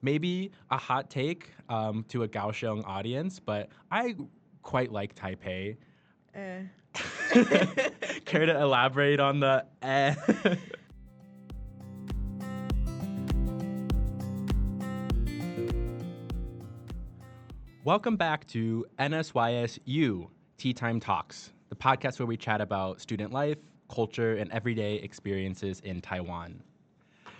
maybe a hot take to a Kaohsiung audience, but I quite like Taipei. Eh. Care to elaborate on the eh? Welcome back to NSYS-YOU Tea Time Talks, the podcast where we chat about student life, culture, and everyday experiences in Taiwan.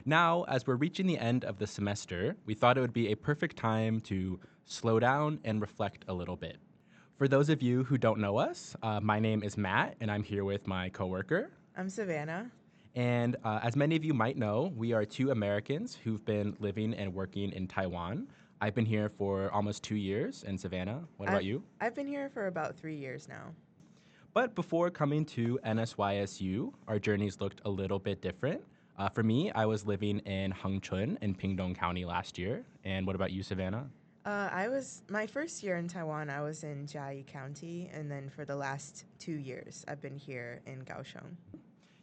Now, as we're reaching the end of the semester, we thought it would be a perfect time to slow down and reflect a little bit. For those of you who don't know us, my name is Matt, and I'm here with my coworker. I'm Savannah. And as many of you might know, we are two Americans who've been living and working in Taiwan. I've been here for almost 2 years. And Savannah, what about you? I've been here for about 3 years now. But before coming to NSYS-YOU, our journeys looked a little bit different. For me, I was living in Hengchun in Pingdong County last year. And what about you, Savannah? My first year in Taiwan, I was in Chiayi County, and then for the last 2 years, I've been here in Kaohsiung.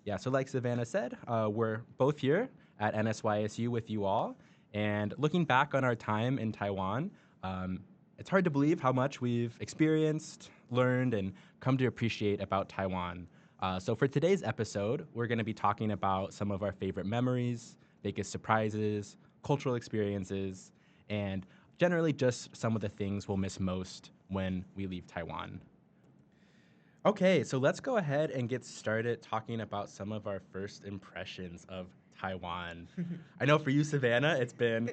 Yeah, so like Savannah said, we're both here at NSYS-YOU with you all. And looking back on our time in Taiwan, it's hard to believe how much we've experienced, learned, and come to appreciate about Taiwan. So for today's episode, we're going to be talking about some of our favorite memories, biggest surprises, cultural experiences, and generally just some of the things we'll miss most when we leave Taiwan. Okay, so let's go ahead and get started talking about some of our first impressions of Taiwan. I know for you, Savannah, it's been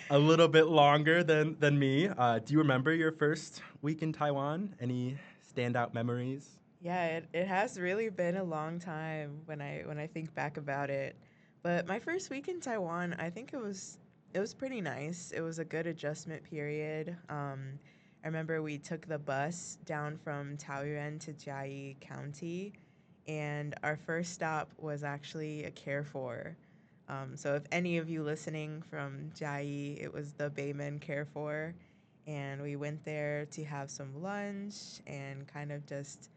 a little bit longer than me. Do you remember your first week in Taiwan? Any standout memories? Yeah, it has really been a long time when I think back about it. But my first week in Taiwan, I think it was pretty nice. It was a good adjustment period. I remember we took the bus down from Taoyuan to Chiayi County, and our first stop was actually a Carrefour. So if any of you listening from Chiayi, it was the Bayman Carrefour, and we went there to have some lunch and kind of just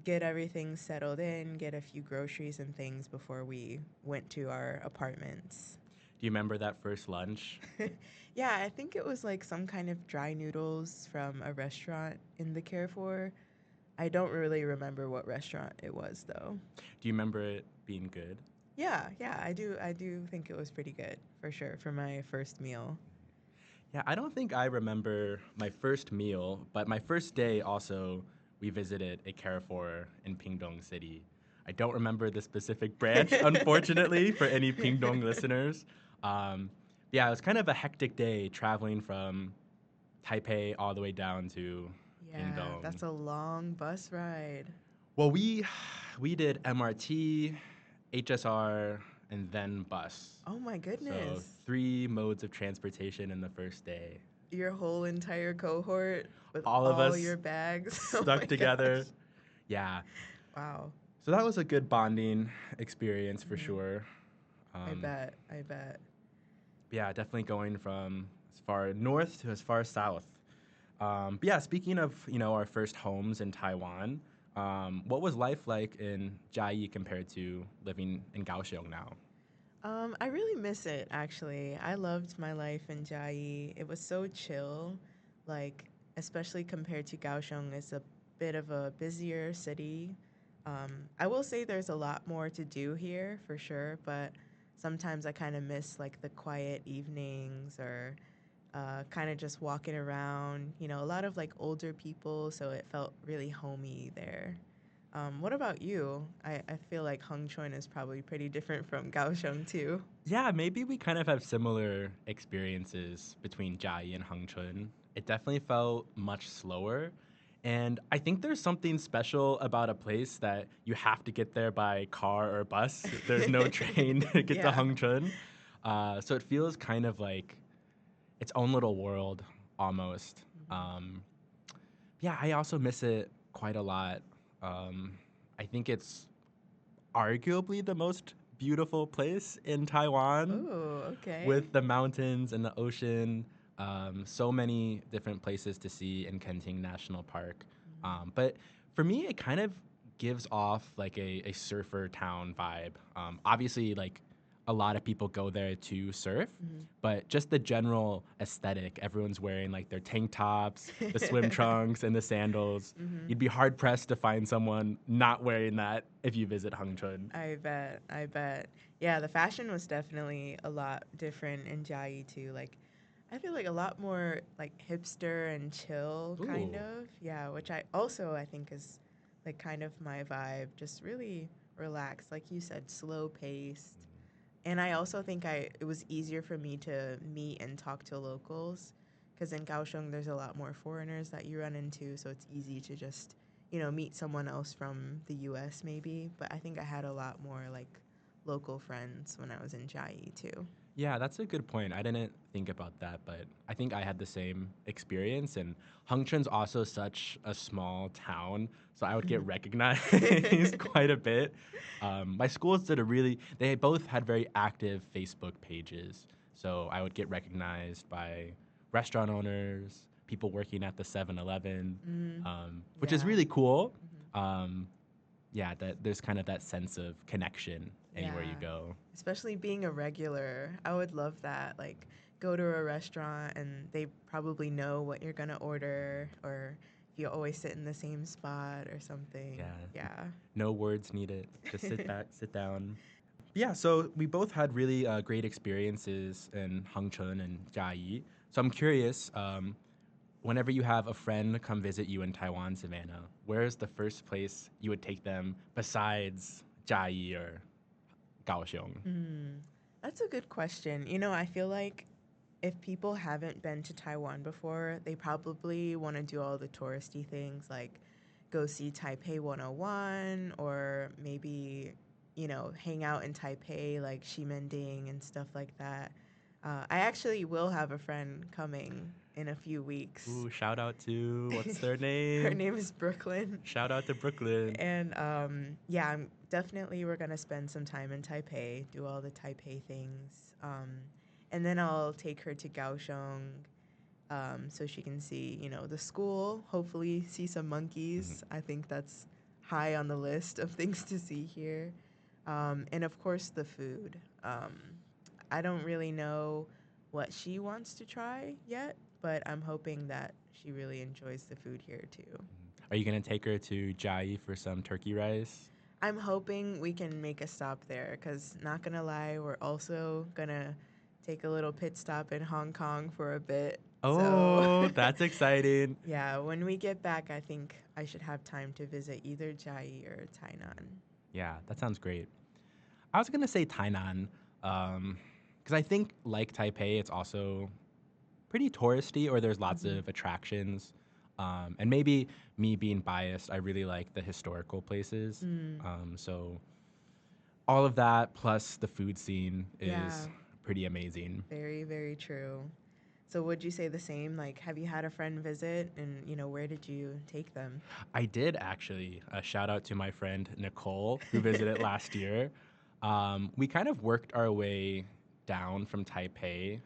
get everything settled in, get a few groceries and things before we went to our apartments. Do you remember that first lunch? Yeah, I think it was like some kind of dry noodles from a restaurant in the Carrefour. I don't really remember what restaurant it was though. Do you remember it being good? Yeah, I do. I do think it was pretty good for sure for my first meal. Yeah, I don't think I remember my first meal, but my first day also, we visited a Carrefour in Pingdong City. I don't remember the specific branch, unfortunately, for any Pingdong listeners. Yeah, it was kind of a hectic day traveling from Taipei all the way down to Yeah, Pingdong. that's a long bus ride. Well, we did MRT, HSR, and then bus. Oh my So goodness. 3 modes of transportation in the first day. Your whole entire cohort with All of all us your bags. Oh stuck my together. gosh. Yeah. Wow. So that was a good bonding experience for Mhm. sure. I bet. I bet. Yeah, definitely going from as far north to as far south. But yeah, speaking of our first homes in Taiwan, what was life like in Chiayi compared to living in Kaohsiung now? I really miss it actually. I loved my life in Chiayi. It was so chill, like especially compared to Kaohsiung. It's a bit of a busier city. I will say there's a lot more to do here for sure, but sometimes I kind of miss like the quiet evenings or kind of just walking around. You know, a lot of like older people, so it felt really homey there. What about you? I feel like Hengchun is probably pretty different from Kaohsiung too. Yeah, maybe we kind of have similar experiences between Chiayi and Hengchun. It definitely felt much slower. And I think there's something special about a place that you have to get there by car or bus. There's no train to get to Yeah. Hengchun. So it feels kind of like its own little world almost. Um, yeah, I also miss it quite a lot. Um, I think it's arguably the most beautiful place in Taiwan Oh, okay. with the mountains and the ocean. So many different places to see in Kenting National Park. But for me, it kind of gives off like a surfer town vibe. Obviously, like a lot of people go there to surf, Mhm. but just the general aesthetic, everyone's wearing like their tank tops, the swim trunks, and the sandals. Mhm. You'd be hard pressed to find someone not wearing that if you visit Hengchun. I bet. I bet. Yeah, the fashion was definitely a lot different in Chiayi too. Like, I feel like a lot more like hipster and chill kind Ooh. of. Yeah, which I think is like kind of my vibe. Just really relaxed, like you said, slow paced. And I also think it was easier for me to meet and talk to locals because in Kaohsiung there's a lot more foreigners that you run into, so it's easy to just meet someone else from the U.S. maybe. But I think I had a lot more like local friends when I was in Chiayi too. Yeah, that's a good point. I didn't think about that, but I think I had the same experience. And Hengchun's also such a small town, so I would get recognized quite a bit. My schools did they both had very active Facebook pages. So I would get recognized by restaurant owners, people working at the 7-Eleven, Mm, which is yeah. really cool. Mhm. Um, yeah, that there's kind of that sense of connection anywhere you Yeah. go. Especially being a regular. I would love that. Like, go to a restaurant and they probably know what you're going to order, or if you always sit in the same spot or something. Yeah, Yeah. no words needed. Just sit back, sit down. Yeah, so we both had really great experiences in Hengchun and Chiayi. So I'm curious, whenever you have a friend come visit you in Taiwan, Savannah, where is the first place you would take them besides Chiayi or Kaohsiung? Hmm. That's a good question. I feel like if people haven't been to Taiwan before, they probably want to do all the touristy things like go see Taipei 101 or maybe, hang out in Taipei like Ximending and stuff like that. I actually will have a friend coming in a few weeks. Ooh, shout out to, what's their Her name? name is Brooklyn. Shout out to Brooklyn. And yeah, we're gonna spend some time in Taipei, do all the Taipei things, and then I'll take her to Kaohsiung, so she can see, the school. Hopefully, see some Mhm. monkeys. I think that's high on the list of things to see here, and of course the food. I don't really know what she wants to try yet, but I'm hoping that she really enjoys the food here too. Are you going to take her to Chiayi for some turkey rice? I'm hoping we can make a stop there because, not gonna lie, we're also gonna take a little pit stop in Hong Kong for a bit. So, Oh, that's exciting. yeah, when we get back, I think I should have time to visit either Chiayi or Tainan. Yeah, that sounds great. I was gonna say Tainan, because I think like Taipei, it's also pretty touristy, or there's lots Hmm. of attractions. And maybe me being biased, I really like the historical places. Mm, So all of that plus the food scene yeah, is pretty amazing. very, very true. So, would you say the same? Like, have you had a friend visit and, where did you take them? I did actually. A shout out to my friend Nicole who visited last year. We kind of worked our way down from Taipei.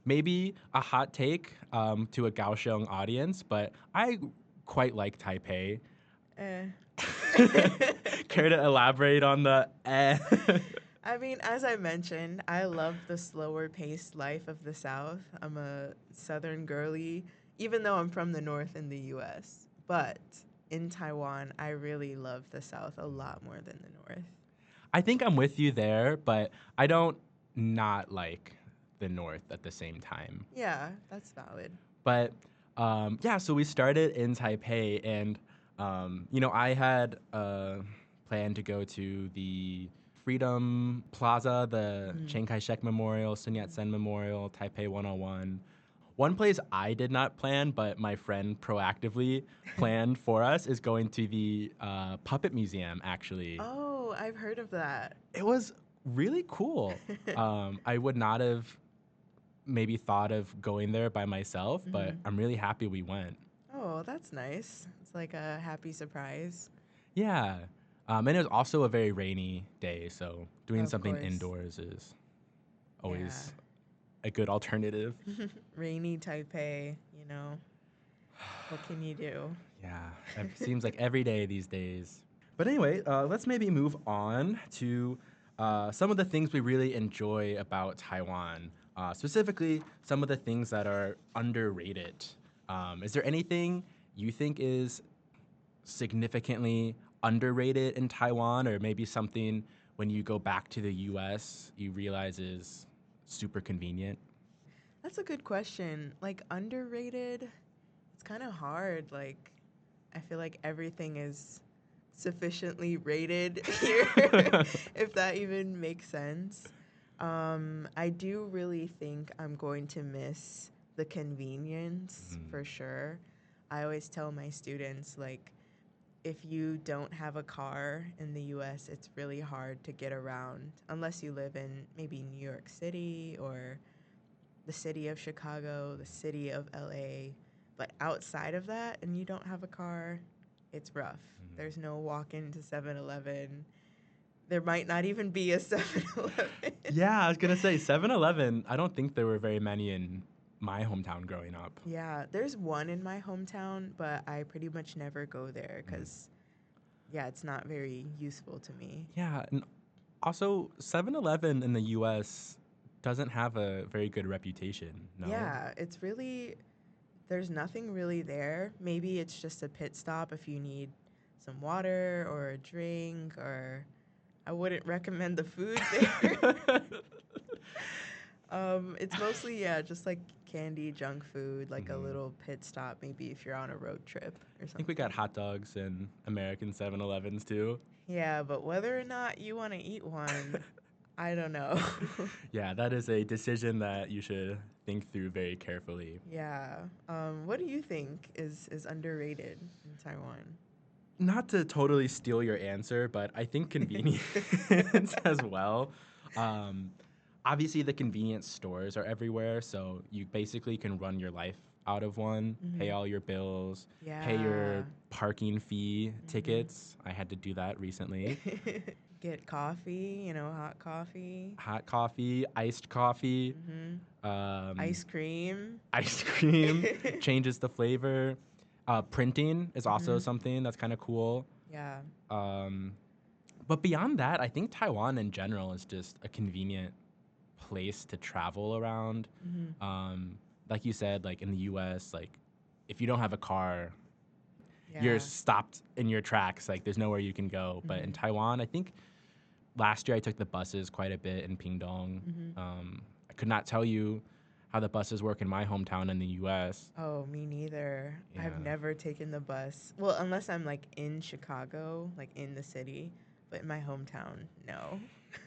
Maybe a hot take to a Kaohsiung audience, but I quite like Taipei. Eh. Care to elaborate on the eh? I mean, as I mentioned, I love the slower paced life of the South. I'm a Southern girly, even though I'm from the North in the US. But in Taiwan, I really love the South a lot more than the North. I think I'm with you there, but I don't not like the North at the same time. Yeah, that's valid. But yeah, so we started in Taipei, and I had planned to go to the Freedom Plaza, the Mm. Chiang Kai-shek Memorial, Sun Mm. Yat-sen Memorial, Taipei 101. One place I did not plan, but my friend proactively planned for us, is going to the Puppet Museum, actually. Oh, I've heard of that. It was really cool. I would not have maybe thought of going there by myself, but Hmm. I'm really happy we went. Oh, that's nice. It's like a happy surprise. Yeah. And it was also a very rainy day, so doing Of something course. indoors is Yeah. always a good alternative. Rainy Taipei, what can you do? Yeah, it seems like every day these days. But anyway, let's maybe move on to some of the things we really enjoy about Taiwan, specifically some of the things that are underrated. Is there anything you think is significantly underrated in Taiwan, or maybe something when you go back to the US you realize is super convenient? That's a good question. Like underrated, it's kind of hard. Like I feel like everything is sufficiently rated here, if that even makes sense. I do really think I'm going to miss the convenience for sure. I always tell my students, like, if you don't have a car in the US, it's really hard to get around unless you live in maybe New York City or the city of Chicago, the city of LA. But outside of that, and you don't have a car, it's rough. There's no walk into 7-Eleven. There might not even be a 7-Eleven. Yeah, I was gonna say 7-Eleven. I don't think there were very many in my hometown growing up. Yeah, there's one in my hometown, but I pretty much never go there because, yeah, it's not very useful to me. Yeah, and also 7-Eleven in the US doesn't have a very good reputation, no? Yeah, it's really, there's nothing really there. Maybe it's just a pit stop if you need some water or a drink, or I wouldn't recommend the food there. It's mostly, yeah, just like candy, junk food, like a little pit stop, maybe if you're on a road trip or I think we something. got hot dogs and American 7-Elevens too. Yeah, but whether or not you want to eat one, I don't know. Yeah, that is a decision that you should think through very carefully. Yeah. What do you think is underrated in Taiwan? Not to totally steal your answer, but I think convenience as well. Um, Obviously, the convenience stores are everywhere, so you basically can run your life out of one, pay all your bills, pay your Yeah. parking fee tickets. I had to do that recently. Get coffee, hot coffee. Hot coffee, iced coffee, Hmm. um, Ice cream. ice cream changes the flavor. Printing is also something that's kind of cool. Yeah. Um, but beyond that, I think Taiwan in general is just a convenient place to travel around. Like you said, like in the U.S., like if you don't have a car, you're Yeah. stopped in your tracks. Like there's nowhere you can go. But in Taiwan, I think last year I took the buses quite a bit in Pingdong. I could not tell you how the buses work in my hometown in the U.S. Oh, me neither. Yeah. I've never taken the bus. Well, unless I'm like in Chicago, like in the city, but in my hometown, no.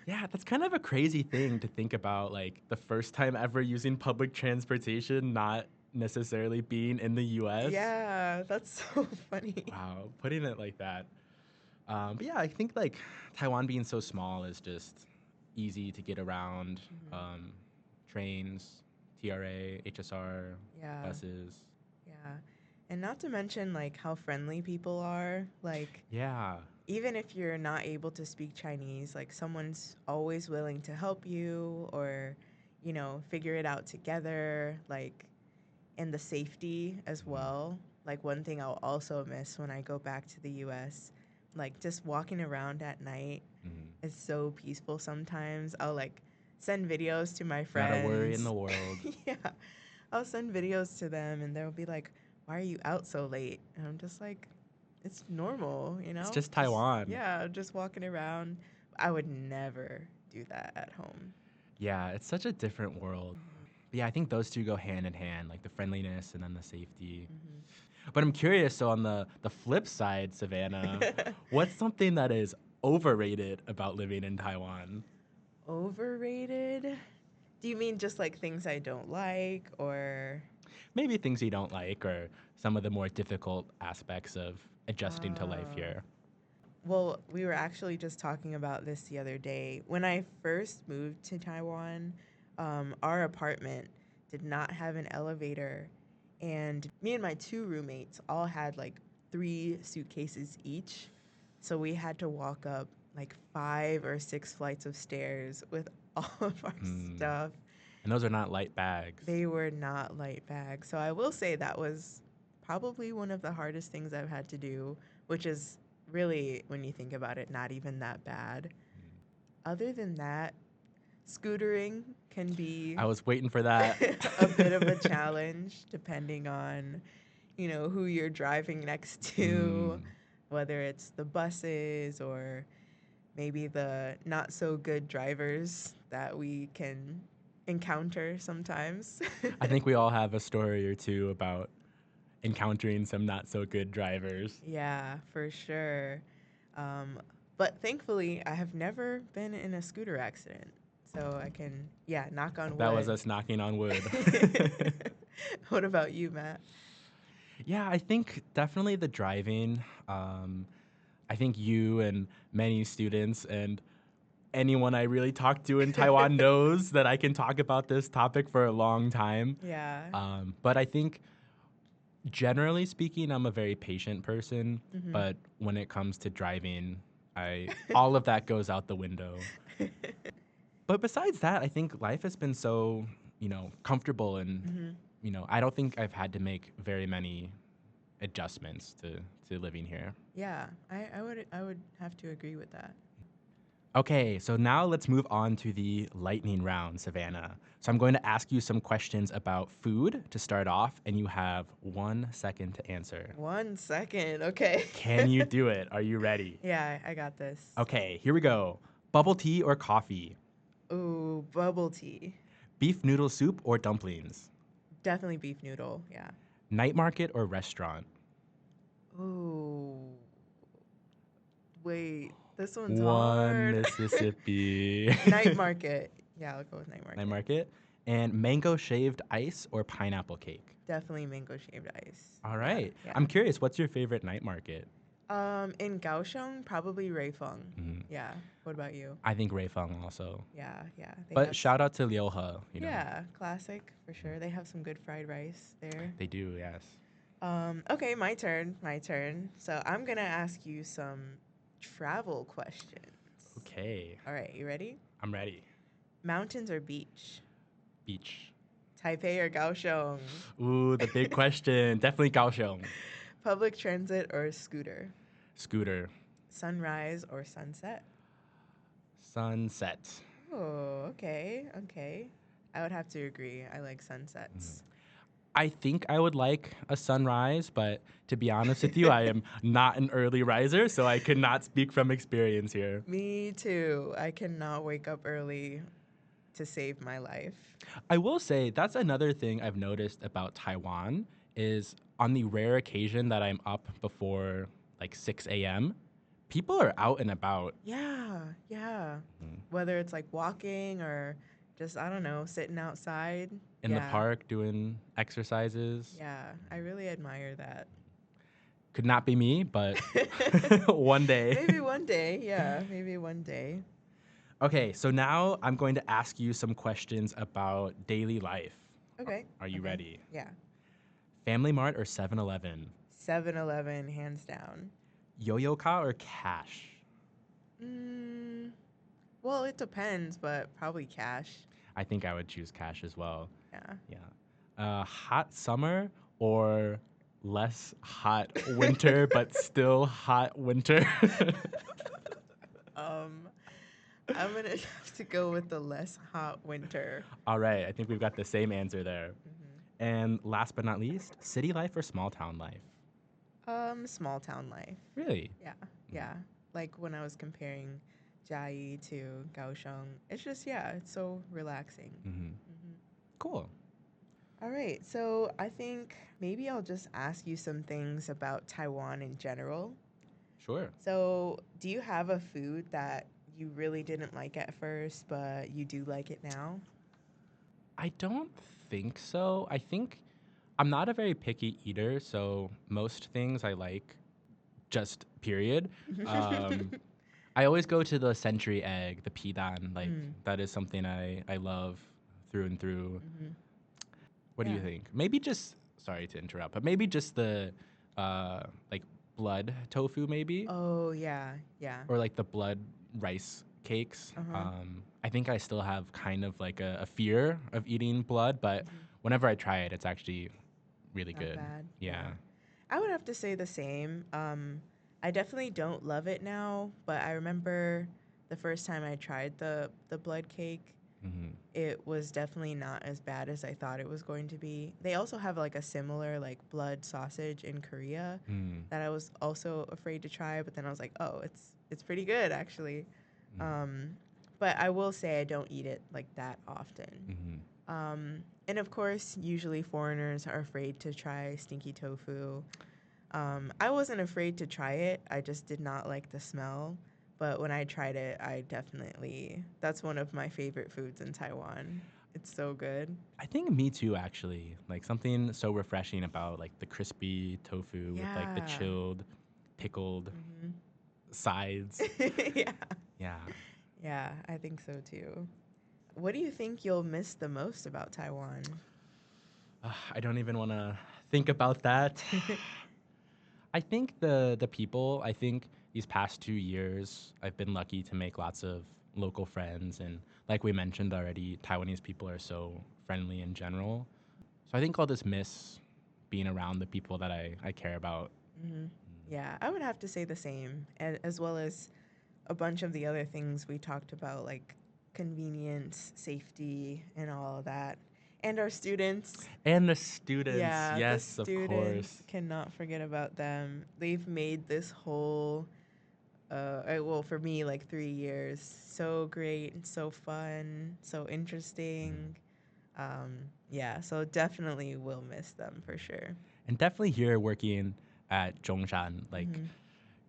Yeah, that's kind of a crazy thing to think about. Like the first time ever using public transportation, not necessarily being in the U.S. Yeah, that's so funny. Wow, putting it like that. But yeah, I think like Taiwan being so small is just easy to get around. Trains, TRA, HSR, Yeah, buses. yeah. And not to mention like how friendly people are. Like Yeah. even if you're not able to speak Chinese, like someone's always willing to help you or, figure it out together. Like and the safety as well. Like one thing I'll also miss when I go back to the US, like just walking around at night is so peaceful sometimes. I'll like send videos to my Not a worry in friends. the world. Yeah. I'll send videos to them and they'll be like, "Why are you out so late?" And I'm just like, "It's normal, you It's know?" just Taiwan. Yeah, just walking around. I would never do that at home. Yeah, it's such a different world. But yeah, I think those two go hand in hand, like the friendliness and then the safety. But I'm curious, so on the flip side, Savannah, what's something that is overrated about living in Taiwan? Overrated? Do you mean just like things I don't like or Maybe things you don't like or some of the more difficult aspects of adjusting to life uh here. well, we were actually just talking about this the other day. When I first moved to Taiwan, our apartment did not have an elevator, and me and my two roommates all had like 3 suitcases each. So we had to walk up like 5 or 6 flights of stairs with all of our Hmm. stuff. And those are not light bags. They were not light bags. So I will say that was probably one of the hardest things I've had to do, which is really, when you think about it, not even that bad. Other than that, scootering can be I was waiting for that. a bit of a challenge depending on, who you're driving next to, Mm, whether it's the buses or maybe the not so good drivers that we can encounter sometimes. I think we all have a story or two about encountering some not so good drivers. Yeah, for sure. Um, but thankfully, I have never been in a scooter accident. So I can, yeah, knock on That was wood. us knocking on wood. What about you, Matt? Yeah, I think definitely the driving. I think you and many students and anyone I really talk to in Taiwan knows that I can talk about this topic for a long time. Yeah. But I think generally speaking, I'm a very patient person. Hmm. But when it comes to driving, I all of that goes out the window. But besides that, I think life has been so, comfortable and, Hmm. I don't think I've had to make very many adjustments to living here. Yeah, I would have to agree with that. Okay, so now let's move on to the lightning round, Savannah. So I'm going to ask you some questions about food to start off, and you have 1 second to answer. 1 second, okay. Can you do it? Are you ready? Yeah, I got this. Okay, here we go. Bubble tea or coffee? Ooh, bubble tea. Beef noodle soup or dumplings? Definitely beef noodle, yeah. Night market or restaurant? Ooh, wait, this one's One hard. Mississippi. Night market. Yeah, I'll go with night Night market. market. And mango shaved ice or pineapple cake? Definitely mango shaved ice. All Yeah, right. yeah. I'm curious, what's your favorite night market? In Kaohsiung, probably Reifeng. Mhm. Yeah. What about you? I think Ray Feng also. Yeah, yeah. They But have shout out to Liuhe, yeah, classic for sure. They have some good fried rice there. They do, yes. Okay, my turn. My turn. So I'm gonna ask you some travel questions. Okay, All right, you ready? I'm ready. Mountains or beach? Beach. Taipei or Kaohsiung? Ooh, the big question. Definitely Kaohsiung. Public transit or scooter? Scooter. Sunrise or sunset? Sunset. Oh, okay, okay. I would have to agree. I like Mhm. sunsets. I think I would like a sunrise, but to be honest with you, I am not an early riser, so I could not speak from experience here. Me too. I cannot wake up early to save my life. I will say that's another thing I've noticed about Taiwan is on the rare occasion that I'm up before like 6 a.m., people are out and about. Yeah, yeah. Mhm. Whether it's like walking or just, I don't know, sitting outside. In the Yeah, park doing exercises. yeah. I really admire that. Could not be me, but one day. Maybe one day. Yeah, maybe one day. Okay, so now I'm going to ask you some questions about daily life. Okay, Are you okay. ready? Yeah. Family Mart or 7-Eleven? 7-Eleven, hands down. Yo-Yo-Ka or cash? Mm, well, it depends, but probably cash. I think I would choose cash as well. Yeah. Yeah. Hot summer or less hot winter, but still hot winter? um, I'm gonna have to go with the less hot winter. All right, I think we've got the same answer there. Hmm. And last but not least, city life or small town life? Small town life. Really? Yeah, yeah. Like when I was comparing Chiayi to Kaohsiung, it's just yeah, it's so relaxing. Mm-hmm. Hmm. Cool. All right, so I think maybe I'll just ask you some things about Taiwan in general. Sure. So, do you have a food that you really didn't like at first, but you do like it now? I don't think so. I think I'm not a very picky eater, so most things I like, just period. Um, I always go to the century egg, the pidan. Like Mm, that is something I love through and through. hmm. What do Yeah. you think? Maybe just sorry to interrupt, but maybe just the uh, like blood tofu, maybe, Oh, yeah, yeah. or like the blood rice cakes. Uh huh. I think I still have kind of like a fear of eating blood, but Hmm. whenever I try it, it's actually really Not good. bad. Yeah. Yeah. I would have to say the same. I definitely don't love it now, but I remember the first time I tried the blood cake, Mm-hmm. it was definitely not as bad as I thought it was going to be. They also have like a similar like blood sausage in Korea Mm-hmm. that I was also afraid to try, but then I was like, oh, it's pretty good actually. Um, but I will say I don't eat it like that often. Mm-hmm. And of course, usually foreigners are afraid to try stinky tofu. I wasn't afraid to try it. I just did not like the smell. But when I tried it, that's one of my favorite foods in Taiwan. It's so good. I think me too, actually. Like something so refreshing about like the crispy tofu with like the Yeah. chilled, pickled Hmm. sides. Yeah. Yeah. Yeah, I think so too. What do you think you'll miss the most about Taiwan? I don't even want to think about that. I think the people, I think these past 2 years, I've been lucky to make lots of local friends. And like we mentioned already, Taiwanese people are so friendly in general. So I think I'll just miss being around the people that I care about. Hmm. Yeah, I would have to say the same, as well as a bunch of the other things we talked about, like convenience, safety, and all of that. And our students. And the students, Yeah, the yes, of students course. cannot forget about them. They've made this whole, well, for me, like 3 years, so great and so fun, so Mhm. interesting. Yeah, so definitely will miss them for sure. And definitely here working at Zhongshan, like Hmm.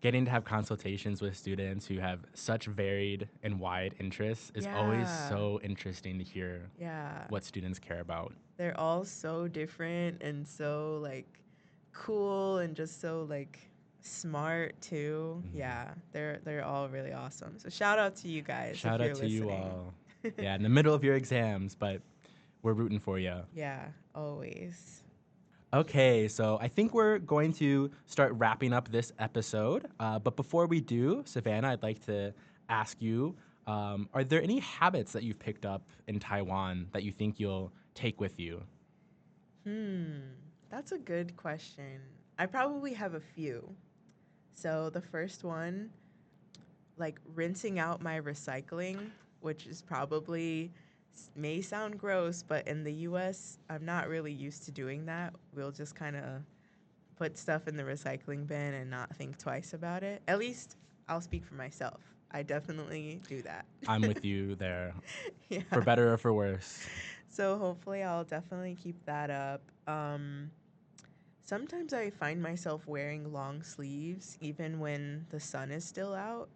getting to have consultations with students who have such varied and wide interests is always Yeah, so interesting to hear yeah. what students care about. They're all so different and so like cool and just so like smart too. Mhm. Yeah, they're all really awesome. So shout out to you guys if Shout out you're to you listening. all. Yeah, in the middle of your exams, but we're rooting for you. Yeah, always. Okay, so I think we're going to start wrapping up this episode. But before we do, Savannah, I'd like to ask you, are there any habits that you've picked up in Taiwan that you think you'll take with you? Hmm, that's a good question. I probably have a few. So the first one, like rinsing out my recycling, which is probably may sound gross, but in the US, I'm not really used to doing that. We'll just kind of put stuff in the recycling bin and not think twice about it. At least I'll speak for myself. I definitely do that. I'm with you there, Yeah. for better or for worse. So hopefully I'll definitely keep that up. Sometimes I find myself wearing long sleeves even when the sun is still out.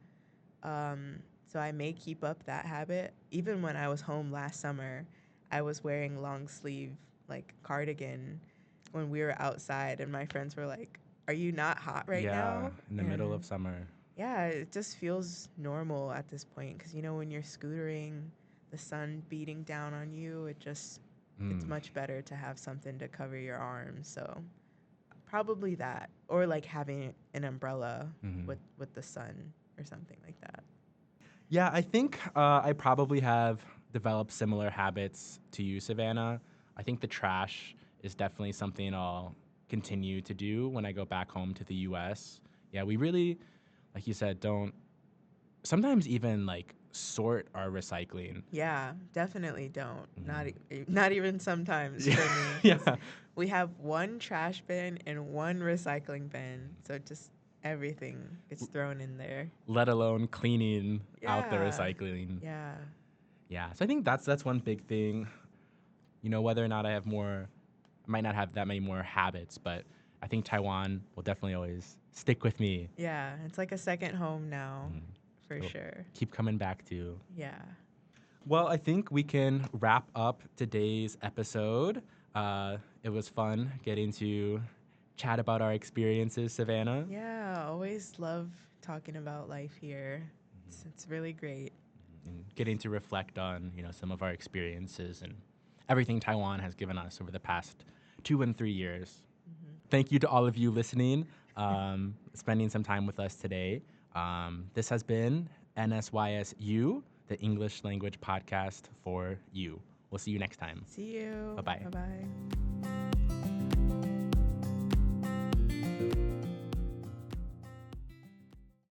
So I may keep up that habit. Even when I was home last summer, I was wearing long sleeve like cardigan when we were outside, and my friends were like, "Are you not hot right Yeah, now?" in the middle of And summer. yeah, it just feels normal at this point because when you're scootering, the sun beating down on you, it's Mm. much better to have something to cover your arms. So probably that, or like having an umbrella Hmm. with the sun or something like that. Yeah, I think I probably have developed similar habits to you, Savannah. I think the trash is definitely something I'll continue to do when I go back home to the US. Yeah, we really, like you said, don't sometimes even like sort our recycling. Yeah, definitely don't. Mhm. Not even sometimes Yeah, for me, because yeah. we have one trash bin and one recycling bin, so just everything gets thrown in there. Let alone cleaning out the Yeah, recycling. yeah, Yeah, so I think that's one big thing. You know, whether or not I have more, I might not have that many more habits, but I think Taiwan will definitely always stick with me. yeah. It's like a second home now, Mhm. for So sure. keep coming back to. Yeah, Well, I think we can wrap up today's episode. It was fun getting to chat about our experiences, Savannah. yeah. Always love talking about life here. It's really great. And getting to reflect on, some of our experiences and everything Taiwan has given us over the past 2 and 3 years. Hmm. Thank you to all of you listening, spending some time with us today. This has been NSYS-YOU, the English language podcast for you. We'll see you next time. See you. Bye bye. Bye bye.